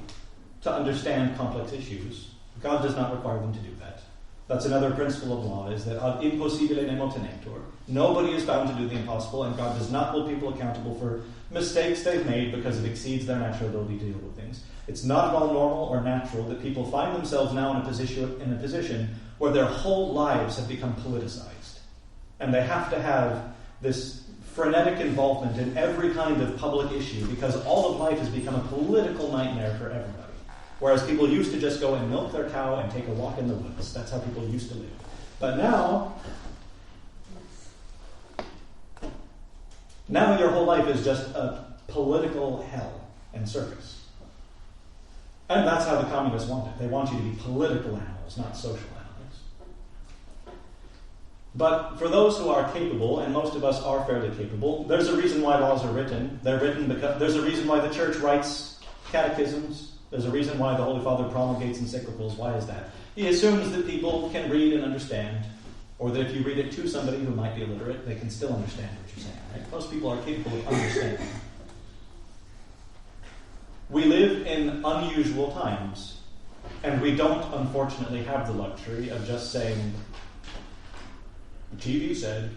[SPEAKER 1] to understand complex issues, God does not require them to do that. That's another principle of law, is that ad impossibile nemo tenetur. Nobody is bound to do the impossible, and God does not hold people accountable for mistakes they've made because it exceeds their natural ability to deal with things. It's not at all normal or natural that people find themselves now in a position where their whole lives have become politicized. And they have to have this frenetic involvement in every kind of public issue because all of life has become a political nightmare for everybody. Whereas people used to just go and milk their cow and take a walk in the woods. That's how people used to live. But now your whole life is just a political hell and circus. And that's how the communists want it. They want you to be political animals, not social animals. But for those who are capable, and most of us are fairly capable, there's a reason why laws are written. They're written because there's a reason why the church writes catechisms. There's a reason why the Holy Father promulgates encyclicals. Why is that? He assumes that people can read and understand, or that if you read it to somebody who might be illiterate, they can still understand what you're saying. Right? Most people are capable of understanding. We live in unusual times, and we don't, unfortunately, have the luxury of just saying, the TV said,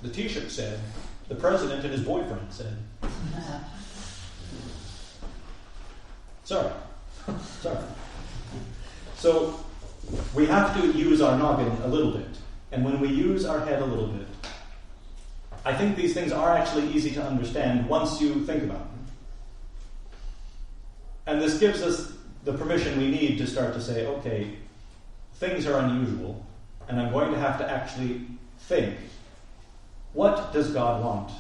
[SPEAKER 1] the Taoiseach said, the president and his boyfriend said. Sorry. So, we have to use our noggin a little bit. And when we use our head a little bit, I think these things are actually easy to understand once you think about them. And this gives us the permission we need to start to say, okay, things are unusual, and I'm going to have to actually think, what does God want?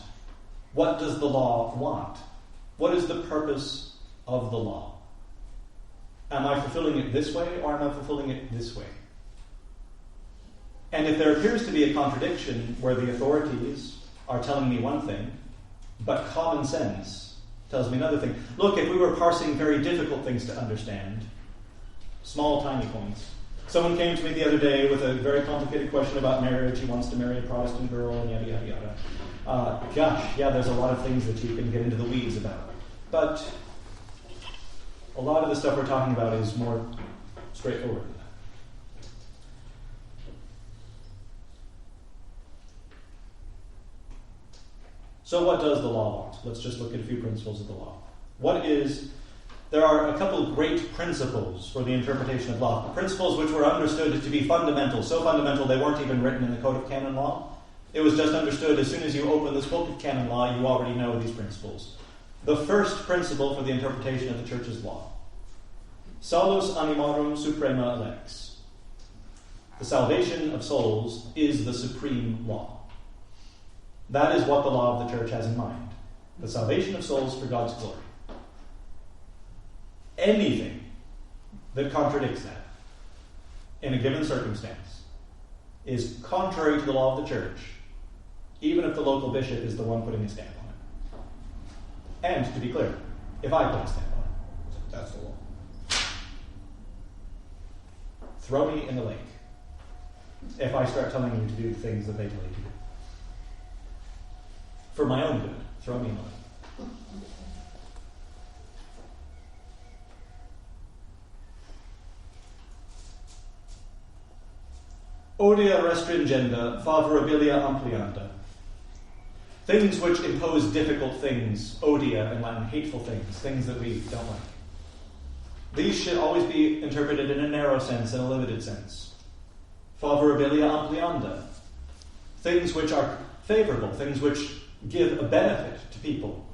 [SPEAKER 1] What does the law want? What is the purpose of the law? Am I fulfilling it this way, or am I fulfilling it this way? And if there appears to be a contradiction where the authorities are telling me one thing, but common sense tells me another thing. Look, if we were parsing very difficult things to understand, small, tiny points. Someone came to me the other day with a very complicated question about marriage. He wants to marry a Protestant girl, and yada, yada, yada. There's a lot of things that you can get into the weeds about. But a lot of the stuff we're talking about is more straightforward than that. So what does the law want? Let's just look at a few principles of the law. There are a couple of great principles for the interpretation of law. Principles which were understood to be fundamental, so fundamental they weren't even written in the Code of Canon Law. It was just understood as soon as you open this book of canon law, you already know these principles. The first principle for the interpretation of the Church's law. Salus animorum suprema lex. The salvation of souls is the supreme law. That is what the law of the Church has in mind. The salvation of souls for God's glory. Anything that contradicts that in a given circumstance is contrary to the law of the Church, even if the local bishop is the one putting a stamp on it. And, to be clear, if I put a stamp on it, that's the law. Throw me in the lake if I start telling you to do the things that they tell you to do. For my own good, throw me in the lake. Odia restringenda, favorabilia amplianda. Things which impose difficult things, odia in Latin, hateful things that we don't like. These should always be interpreted in a narrow sense and a limited sense. Favorabilia amplianda. Things which are favorable, things which give a benefit to people.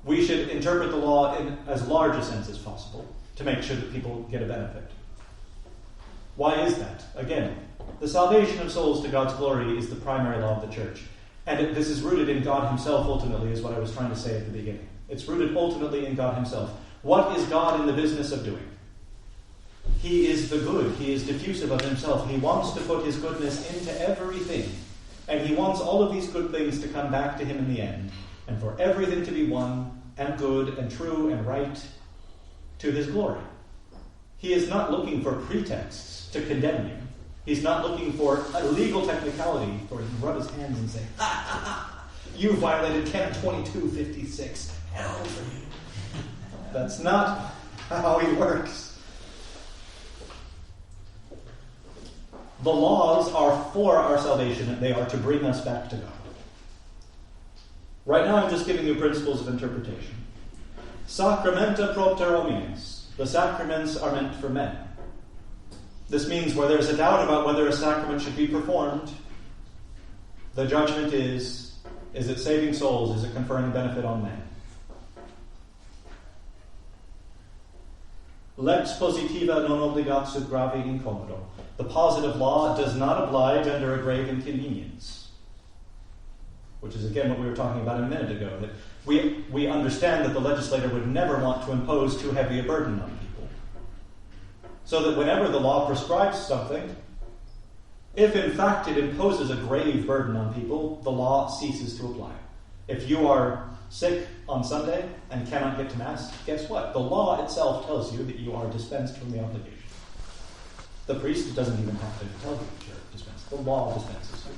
[SPEAKER 1] We should interpret the law in as large a sense as possible. to make sure that people get a benefit. Why is that? Again, the salvation of souls to God's glory is the primary law of the church. And this is rooted in God himself ultimately, is what I was trying to say at the beginning. It's rooted ultimately in God himself. What is God in the business of doing? He is the good. He is diffusive of himself. He wants to put his goodness into everything. And he wants all of these good things to come back to him in the end. And for everything to be one and good and true and right to his glory. He is not looking for pretexts to condemn you. He's not looking for a legal technicality for him to rub his hands and say, you violated Canon 2256. Hell for you. That's not how he works. The laws are for our salvation, and they are to bring us back to God. Right now I'm just giving you principles of interpretation. Sacramenta propter homines. The sacraments are meant for men. This means where there's a doubt about whether a sacrament should be performed, the judgment is it saving souls? Is it conferring benefit on men? Lex positiva non obligat sub grave incommodo. The positive law does not oblige under a grave inconvenience. Which is again what we were talking about a minute ago, that we understand that the legislator would never want to impose too heavy a burden on people. So that whenever the law prescribes something, if in fact it imposes a grave burden on people, the law ceases to apply. If you are sick on Sunday and cannot get to Mass, guess what? The law itself tells you that you are dispensed from the obligation. The priest doesn't even have to tell you that you're dispensed. The law dispenses you.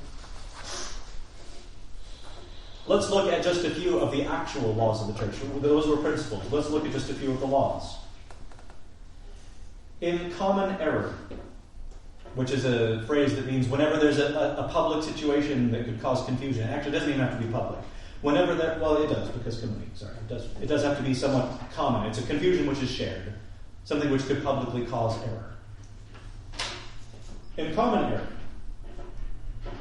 [SPEAKER 1] Let's look at just a few of the actual laws of the church. Those were principles. Let's look at just a few of the laws. In common error, which is a phrase that means whenever there's a public situation that could cause confusion. Actually, it doesn't even have to be public. Whenever there, well, it does, because it does have to be somewhat common. It's a confusion which is shared, something which could publicly cause error. In common error,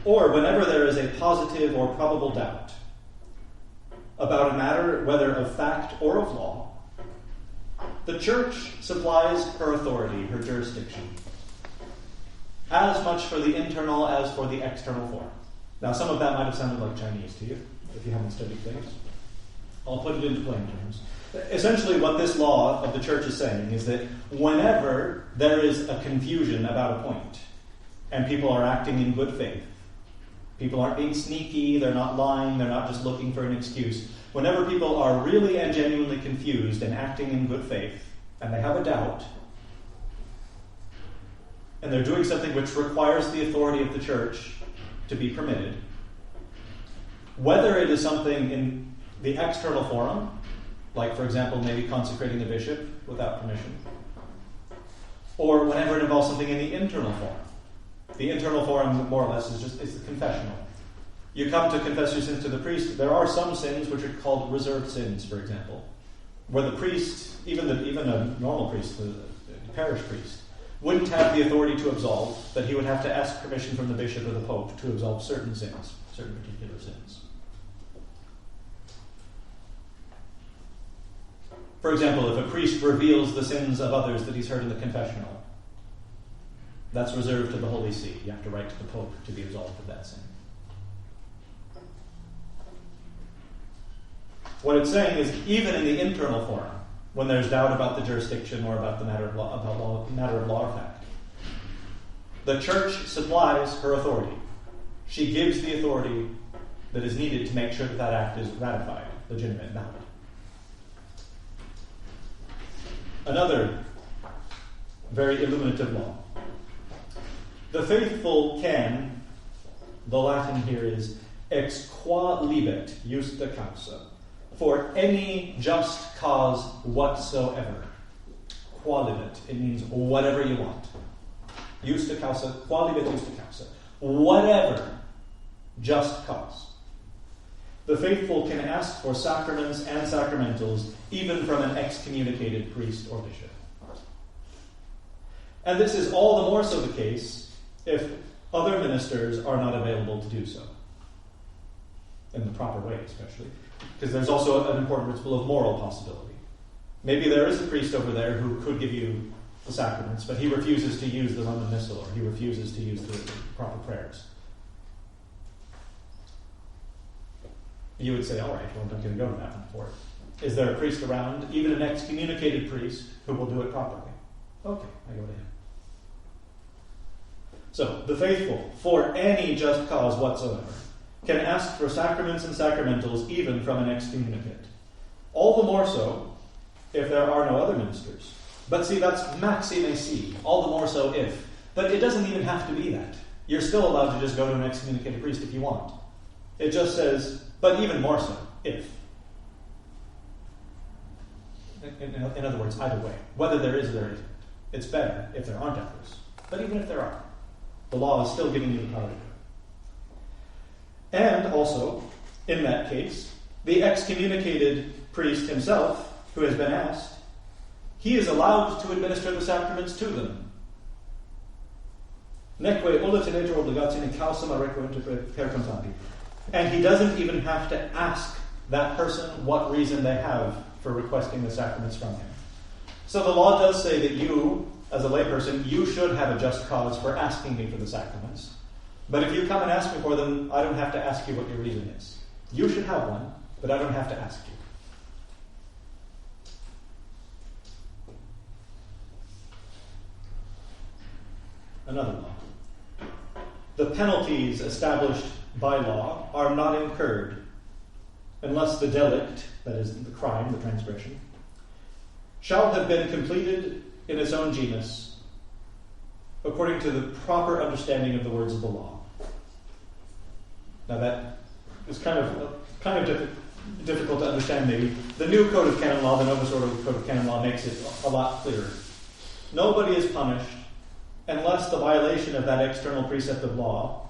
[SPEAKER 1] or whenever there is a positive or probable doubt about a matter, whether of fact or of law, the church supplies her authority, her jurisdiction, as much for the internal as for the external form. Now, some of that might have sounded like Chinese to you, if you haven't studied things. I'll put it into plain terms. Essentially, what this law of the church is saying is that whenever there is a confusion about a point, and people are acting in good faith, people aren't being sneaky, they're not lying, they're not just looking for an excuse. Whenever people are really and genuinely confused and acting in good faith, and they have a doubt, and they're doing something which requires the authority of the church to be permitted, whether it is something in the external forum, like, for example, maybe consecrating a bishop without permission, or whenever it involves something in the internal forum. The internal forum, more or less, is the confessional. You come to confess your sins to the priest. There are some sins which are called reserved sins, for example, where the priest, even a normal priest, the parish priest, wouldn't have the authority to absolve, but he would have to ask permission from the bishop or the pope to absolve certain sins, certain particular sins. For example, if a priest reveals the sins of others that he's heard in the confessional, that's reserved to the Holy See. You have to write to the Pope to be absolved of that sin. What it's saying is, even in the internal forum, when there's doubt about the jurisdiction or about the matter of law or fact, the church supplies her authority. She gives the authority that is needed to make sure that act is ratified, legitimate, valid. Another very illuminative law. The faithful can, the Latin here is ex qua libet justa causa, for any just cause whatsoever. Qua libet, it means whatever you want. Justa causa, qua libet justa causa. Whatever just cause. The faithful can ask for sacraments and sacramentals even from an excommunicated priest or bishop. And this is all the more so the case if other ministers are not available to do so. In the proper way, especially. Because there's also an important principle of moral possibility. Maybe there is a priest over there who could give you the sacraments, but he refuses to use the Roman Missal, or he refuses to use the proper prayers. You would say, all right, well, I'm not going to go to that one for it. Is there a priest around, even an excommunicated priest, who will do it properly? Okay, I go to him. So, the faithful, for any just cause whatsoever, can ask for sacraments and sacramentals even from an excommunicate. All the more so if there are no other ministers. But see, that's maxime si, all the more so if. But it doesn't even have to be that. You're still allowed to just go to an excommunicated priest if you want. It just says, but even more so, if. In other words, either way. Whether there is or there isn't. It's better if there aren't others. But even if there are, the law is still giving you the power to do it. And also, in that case, the excommunicated priest himself, who has been asked, he is allowed to administer the sacraments to them. Neque ulla tenetur obligatione causam arequunt per contanti. And he doesn't even have to ask that person what reason they have for requesting the sacraments from him. So the law does say that you, as a layperson, you should have a just cause for asking me for the sacraments. But if you come and ask me for them, I don't have to ask you what your reason is. You should have one, but I don't have to ask you. Another law. The penalties established by law are not incurred unless the delict, that is the crime, the transgression, shall have been completed in its own genus according to the proper understanding of the words of the law. Now that is kind of difficult to understand maybe. The new Code of Canon Law, the Novus Ordo Code of Canon Law, makes it a lot clearer. Nobody is punished unless the violation of that external precept of law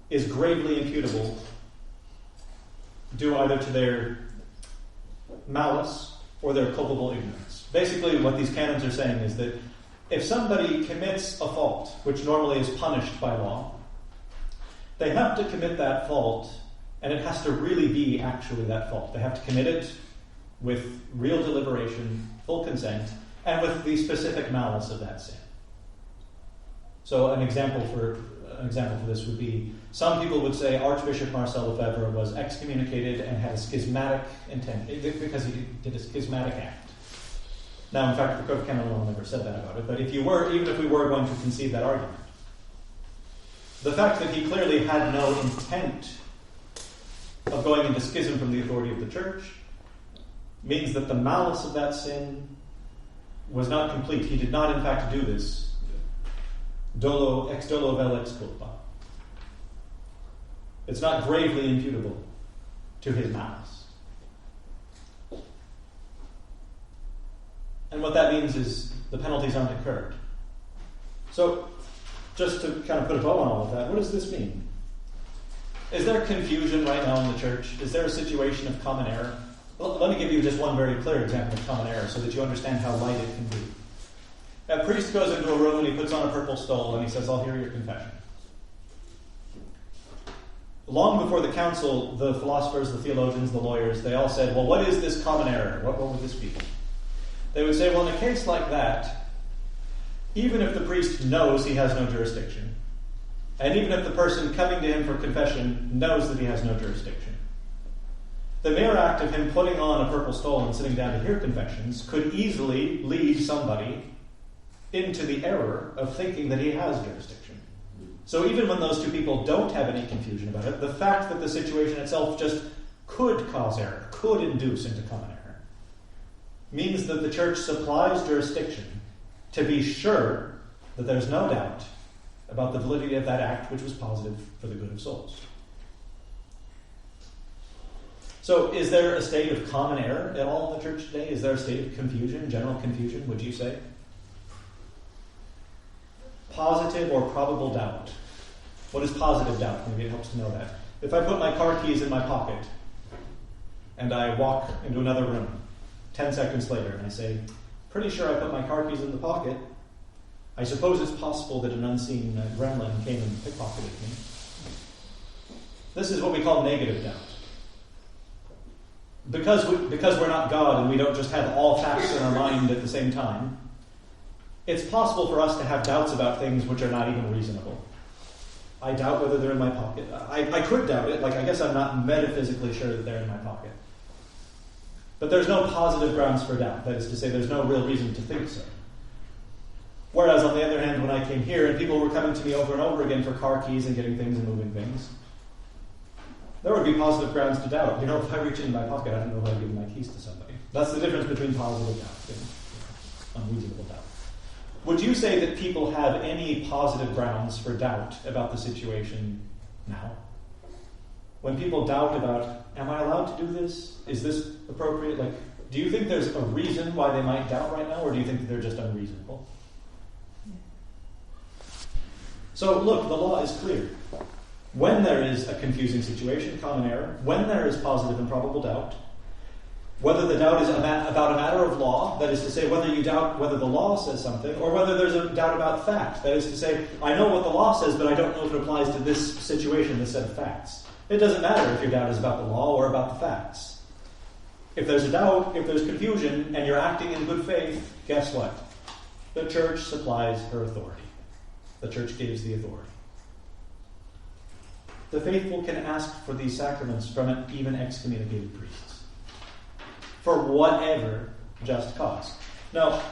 [SPEAKER 1] is gravely imputable due either to their malice or their culpable ignorance. Basically, what these canons are saying is that if somebody commits a fault, which normally is punished by law, they have to commit that fault, and it has to really be actually that fault. They have to commit it with real deliberation, full consent, and with the specific malice of that sin. So an example for this would be, some people would say Archbishop Marcel Lefebvre was excommunicated and had a schismatic intent, because he did a schismatic act. Now, in fact, the Code of Canon Law never said that about it, but even if we were going to concede that argument, the fact that he clearly had no intent of going into schism from the authority of the Church means that the malice of that sin was not complete. He did not, in fact, do this ex dolo vel ex culpa. It's not gravely imputable to his malice. And what that means is the penalties aren't incurred. So, just to kind of put a bow on all of that, what does this mean? Is there confusion right now in the church? Is there a situation of common error? Well, let me give you just one very clear example of common error so that you understand how light it can be. A priest goes into a room and he puts on a purple stole and he says, I'll hear your confession. Long before the council, the philosophers, the theologians, the lawyers, they all said, well, what is this common error? What would this be? They would say, well, in a case like that, even if the priest knows he has no jurisdiction, and even if the person coming to him for confession knows that he has no jurisdiction, the mere act of him putting on a purple stole and sitting down to hear confessions could easily lead somebody into the error of thinking that he has jurisdiction. So even when those two people don't have any confusion about it, the fact that the situation itself just could cause error, could induce into common error, means that the church supplies jurisdiction to be sure that there's no doubt about the validity of that act, which was positive for the good of souls. So is there a state of common error at all in the church today? Is there a state of confusion, general confusion, would you say? Positive or probable doubt. What is positive doubt? Maybe it helps to know that. If I put my car keys in my pocket and I walk into another room 10 seconds later and I say, pretty sure I put my car keys in the pocket, I suppose it's possible that an unseen gremlin came and pickpocketed me. This is what we call negative doubt. because we're not God and we don't just have all facts in our mind at the same time, it's possible for us to have doubts about things which are not even reasonable. I doubt whether they're in my pocket. I could doubt it. I guess I'm not metaphysically sure that they're in my pocket. But there's no positive grounds for doubt. That is to say, there's no real reason to think so. Whereas, on the other hand, when I came here and people were coming to me over and over again for car keys and getting things and moving things, there would be positive grounds to doubt. If I reach in my pocket, I don't know if I've given my keys to somebody. That's the difference between positive doubt and unreasonable doubt. Would you say that people have any positive grounds for doubt about the situation now? When people doubt about, am I allowed to do this? Is this appropriate? Do you think there's a reason why they might doubt right now, or do you think that they're just unreasonable? So, look, the law is clear. When there is a confusing situation, common error, when there is positive and probable doubt, whether the doubt is about a matter of law, that is to say, whether you doubt whether the law says something, or whether there's a doubt about fact, that is to say, I know what the law says, but I don't know if it applies to this situation, this set of facts. It doesn't matter if your doubt is about the law or about the facts. If there's a doubt, if there's confusion, and you're acting in good faith, guess what? The church supplies her authority. The church gives the authority. The faithful can ask for these sacraments from even excommunicated priests, for whatever just cause. Now,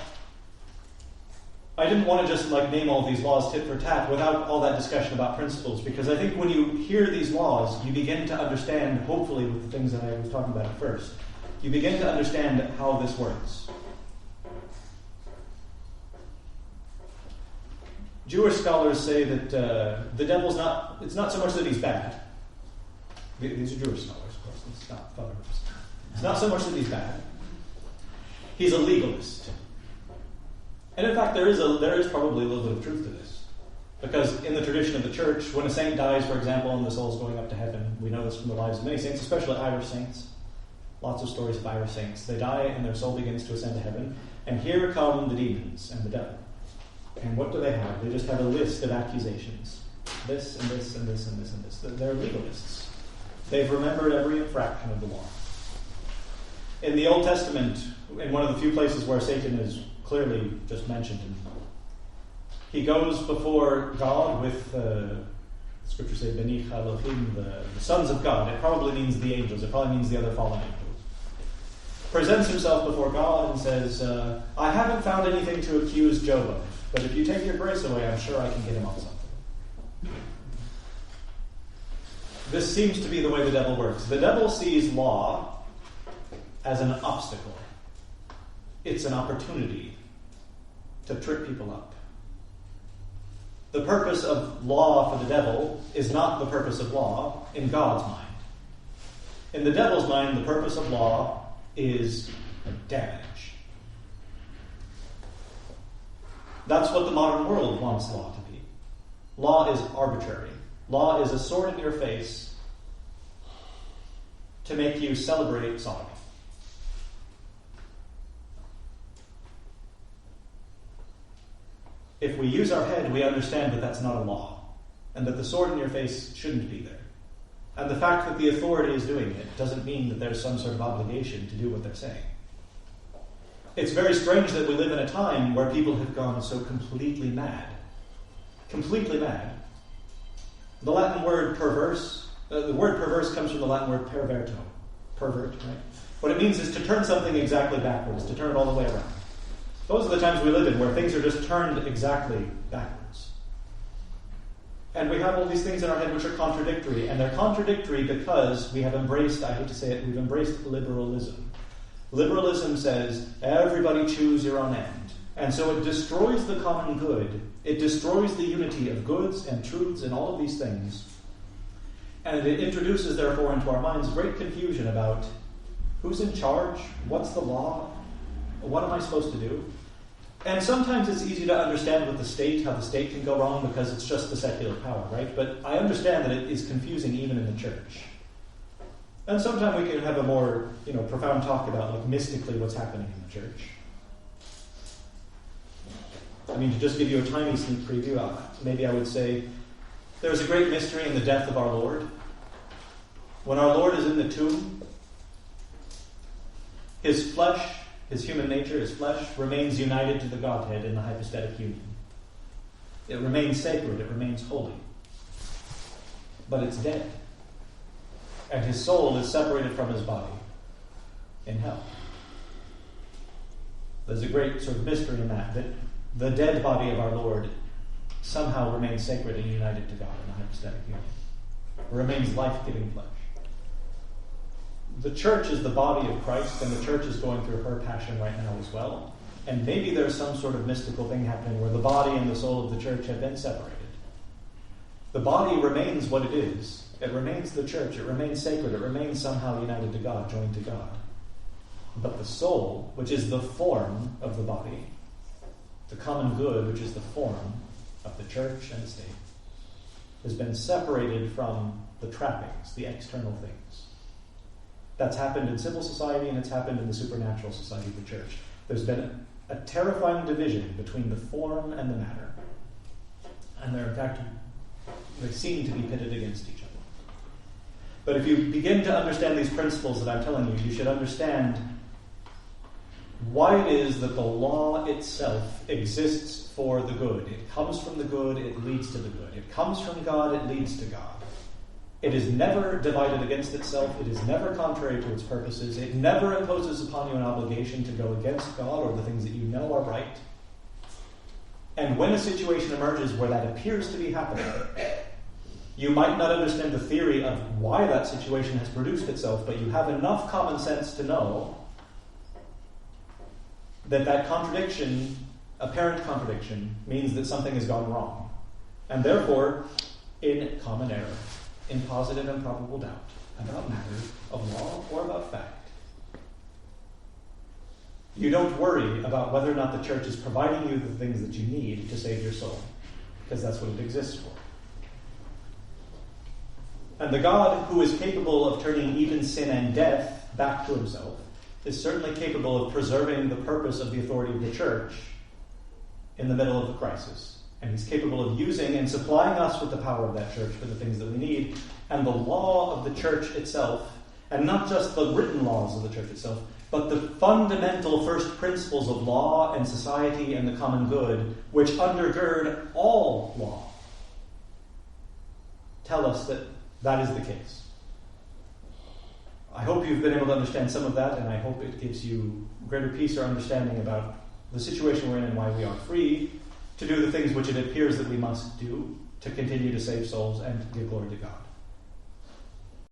[SPEAKER 1] I didn't want to just name all these laws tit for tat without all that discussion about principles, because I think when you hear these laws, you begin to understand, hopefully with the things that I was talking about at first, you begin to understand how this works. Jewish scholars say that the devil's it's not so much that he's bad. These are Jewish scholars, of course. It's not Father Rose. It's not so much that he's bad. He's a legalist. And in fact, there is probably a little bit of truth to this. Because in the tradition of the church, when a saint dies, for example, and the soul's going up to heaven, we know this from the lives of many saints, especially Irish saints. Lots of stories of Irish saints. They die and their soul begins to ascend to heaven. And here come the demons and the devil. And what do they have? They just have a list of accusations. This and this and this and this and this. They're legalists. They've remembered every infraction of the law. In the Old Testament, in one of the few places where Satan is clearly just mentioned, he goes before God with, Scripture say, Benich Elohim, the sons of God. It probably means the angels. It probably means the other fallen angels. Presents himself before God and says, I haven't found anything to accuse Job of. But if you take your grace away, I'm sure I can get him on something. This seems to be the way the devil works. The devil sees law as an obstacle. It's an opportunity to trip people up. The purpose of law for the devil is not the purpose of law in God's mind. In the devil's mind, the purpose of law is damage. That's what the modern world wants law to be. Law is arbitrary. Law is a sword in your face to make you celebrate sodomy. If we use our head, we understand that that's not a law, and that the sword in your face shouldn't be there. And the fact that the authority is doing it doesn't mean that there's some sort of obligation to do what they're saying. It's very strange that we live in a time where people have gone so completely mad. Completely mad. The Latin word perverse, the word perverse comes from the Latin word perverto. Pervert, right? What it means is to turn something exactly backwards, to turn it all the way around. Those are the times we live in, where things are just turned exactly backwards. And we have all these things in our head which are contradictory, and they're contradictory because we have embraced, I hate to say it, we've embraced liberalism. Liberalism says, everybody choose your own end. And so it destroys the common good. It destroys the unity of goods and truths and all of these things. And it introduces, therefore, into our minds great confusion about who's in charge, what's the law, what am I supposed to do? And sometimes it's easy to understand with the state, how the state can go wrong because it's just the secular power, right? But I understand that it is confusing even in the church. And sometimes we can have a more, profound talk about, mystically what's happening in the church. To just give you a tiny sneak preview, maybe I would say there's a great mystery in the death of our Lord. When our Lord is in the tomb, His flesh, his human nature, his flesh, remains united to the Godhead in the hypostatic union. It remains sacred, it remains holy. But it's dead. And his soul is separated from his body in hell. There's a great sort of mystery in that the dead body of our Lord somehow remains sacred and united to God in the hypostatic union. It remains life-giving flesh. The church is the body of Christ, and the church is going through her passion right now as well. And maybe there's some sort of mystical thing happening where the body and the soul of the church have been separated. The body remains what it is. It remains the church. It remains sacred. It remains somehow united to God, joined to God. But the soul, which is the form of the body, the common good, which is the form of the church and the state, has been separated from the trappings, the external things. That's happened in civil society, and it's happened in the supernatural society of the church. There's been a terrifying division between the form and the matter. And they're, in fact, they seem to be pitted against each other. But if you begin to understand these principles that I'm telling you, you should understand why it is that the law itself exists for the good. It comes from the good, it leads to the good. It comes from God, it leads to God. It is never divided against itself. It is never contrary to its purposes. It never imposes upon you an obligation to go against God or the things that you know are right. And when a situation emerges where that appears to be happening, you might not understand the theory of why that situation has produced itself, but you have enough common sense to know that contradiction, apparent contradiction, means that something has gone wrong. And therefore, in common error, in positive and probable doubt about matters of law or about fact, you don't worry about whether or not the church is providing you the things that you need to save your soul, because that's what it exists for. And the God who is capable of turning even sin and death back to himself is certainly capable of preserving the purpose of the authority of the church in the middle of the crisis. And he's capable of using and supplying us with the power of that church for the things that we need. And the law of the church itself, and not just the written laws of the church itself, but the fundamental first principles of law and society and the common good, which undergird all law, tell us that that is the case. I hope you've been able to understand some of that, and I hope it gives you greater peace or understanding about the situation we're in and why we are free to do the things which it appears that we must do to continue to save souls and give glory to God.